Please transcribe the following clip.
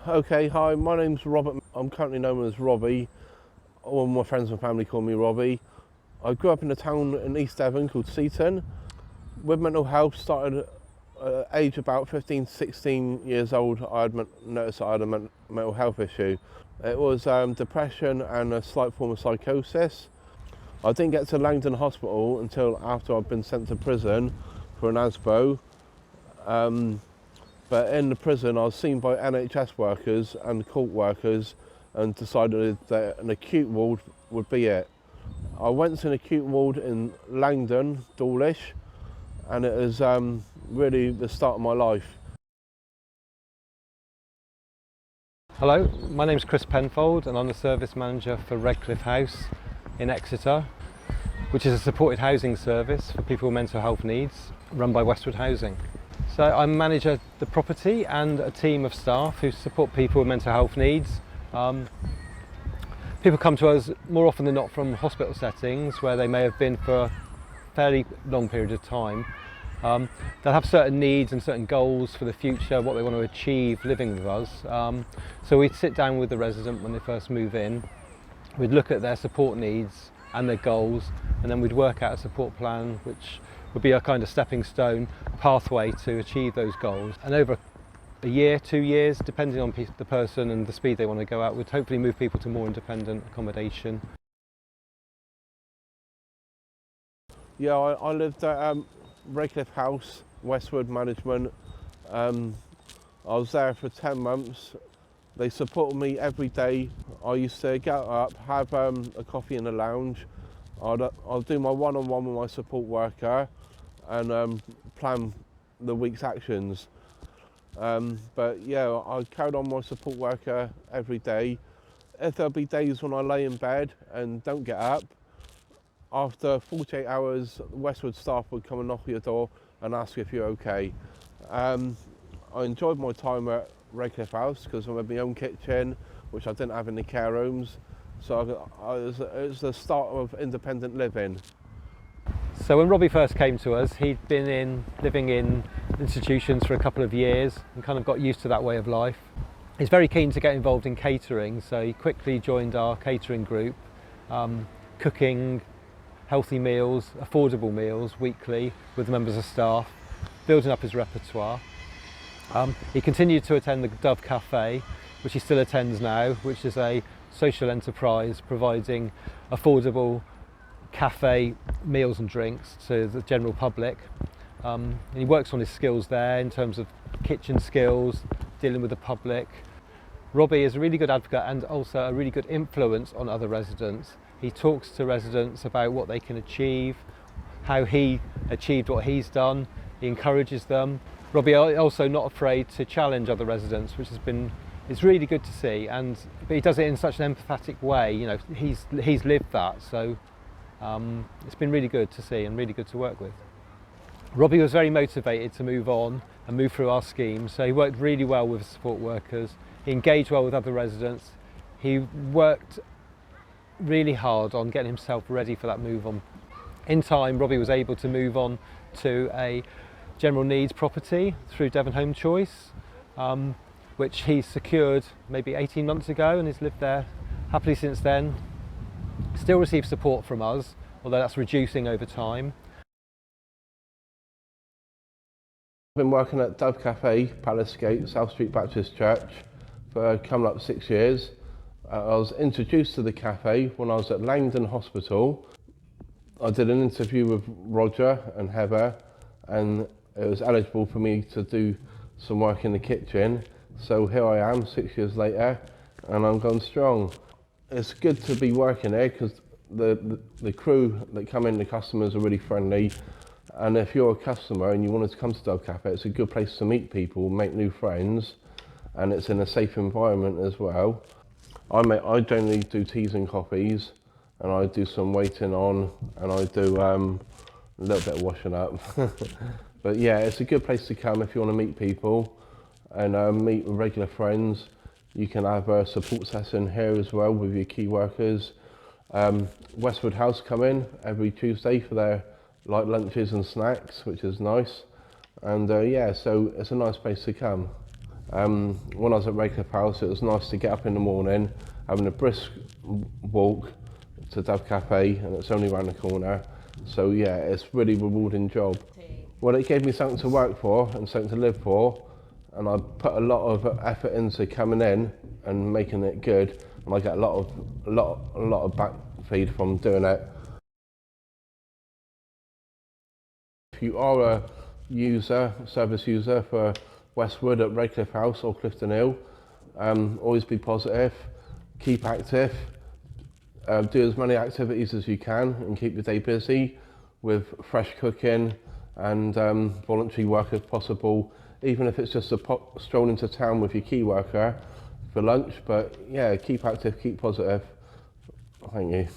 Okay, hi, my name's Robert. I'm currently known as Robbie. All my friends and family call me Robbie. I grew up in a town in East Devon called Seaton. With mental health, started at age about 15, 16 years old, I had noticed I had a mental health issue. It was depression and a slight form of psychosis. I didn't get to Langdon Hospital until after I'd been sent to prison for an ASBO. But in the prison, I was seen by NHS workers and court workers and decided that an acute ward would be it. I went to an acute ward in Langdon, Dawlish, and it was really the start of my life. Hello, my name's Chris Penfold and I'm the service manager for Redcliffe House in Exeter, which is a supported housing service for people with mental health needs run by Westwood Housing. So I manage the property and a team of staff who support people with mental health needs. People come to us more often than not from hospital settings where they may have been for a fairly long period of time. They'll have certain needs and certain goals for the future, what they want to achieve living with us. So we sit down with the resident when they first move in. We'd look at their support needs and their goals, and then we'd work out a support plan which would be a kind of stepping stone pathway to achieve those goals. And over a year, 2 years, depending on the person and the speed they want to go at, we'd hopefully move people to more independent accommodation. Yeah, I lived at Redcliffe House, Westwood Management. I was there for 10 months. They supported me every day. I used to get up, have a coffee in the lounge. I'll do my one-on-one with my support worker and plan the week's actions. But yeah, I carried on my support worker every day. If there'll be days when I lay in bed and don't get up, after 48 hours, Westwood staff would come and knock at your door and ask if you're okay. I enjoyed my time at Redcliffe House because I had my own kitchen, which I didn't have in the care homes. So it was the start of independent living. So when Robbie first came to us, he'd been living in institutions for a couple of years and kind of got used to that way of life. He's very keen to get involved in catering, so he quickly joined our catering group, cooking healthy meals, affordable meals weekly with members of staff, building up his repertoire. He continued to attend the Dove Cafe, which he still attends now, which is a social enterprise providing affordable cafe meals and drinks to the general public. And he works on his skills there in terms of kitchen skills, dealing with the public. Robbie is a really good advocate and also a really good influence on other residents. He talks to residents about what they can achieve, how he achieved what he's done. He encourages them. Robbie also not afraid to challenge other residents, which it's really good to see. But he does it in such an empathetic way. You know, he's lived that, so it's been really good to see and really good to work with. Robbie was very motivated to move on and move through our scheme, so he worked really well with support workers. He engaged well with other residents. He worked really hard on getting himself ready for that move on. In time, Robbie was able to move on to a general needs property through Devon Home Choice, which he secured maybe 18 months ago and has lived there happily since then. Still receives support from us, although that's reducing over time. I've been working at Dove Cafe, Palace Gate, South Street Baptist Church for coming up 6 years. I was introduced to the cafe when I was at Langdon Hospital. I did an interview with Roger and Heather, and it was eligible for me to do some work in the kitchen. So here I am 6 years later, and I'm going strong. It's good to be working here because the crew that come in, the customers are really friendly. And if you're a customer and you wanted to come to Dove Cafe, it's a good place to meet people, make new friends, and it's in a safe environment as well. I generally do teas and coffees, and I do some waiting on, and I do a little bit of washing up. But yeah, it's a good place to come if you want to meet people and meet with regular friends. You can have a support session here as well with your key workers. Westwood House come in every Tuesday for their light lunches and snacks, which is nice. And yeah, so it's a nice place to come. When I was at Redcliffe House, it was nice to get up in the morning, having a brisk walk to Dove Cafe, and it's only around the corner. So yeah, it's a really rewarding job. Well, it gave me something to work for and something to live for, and I put a lot of effort into coming in and making it good, and I get a lot of back feed from doing it. If you are a service user for Westwood at Redcliffe House or Clifton Hill, always be positive, keep active, do as many activities as you can and keep your day busy with fresh cooking and voluntary work if possible, even if it's just a stroll into town with your key worker for lunch. But yeah, keep active, keep positive. Thank you.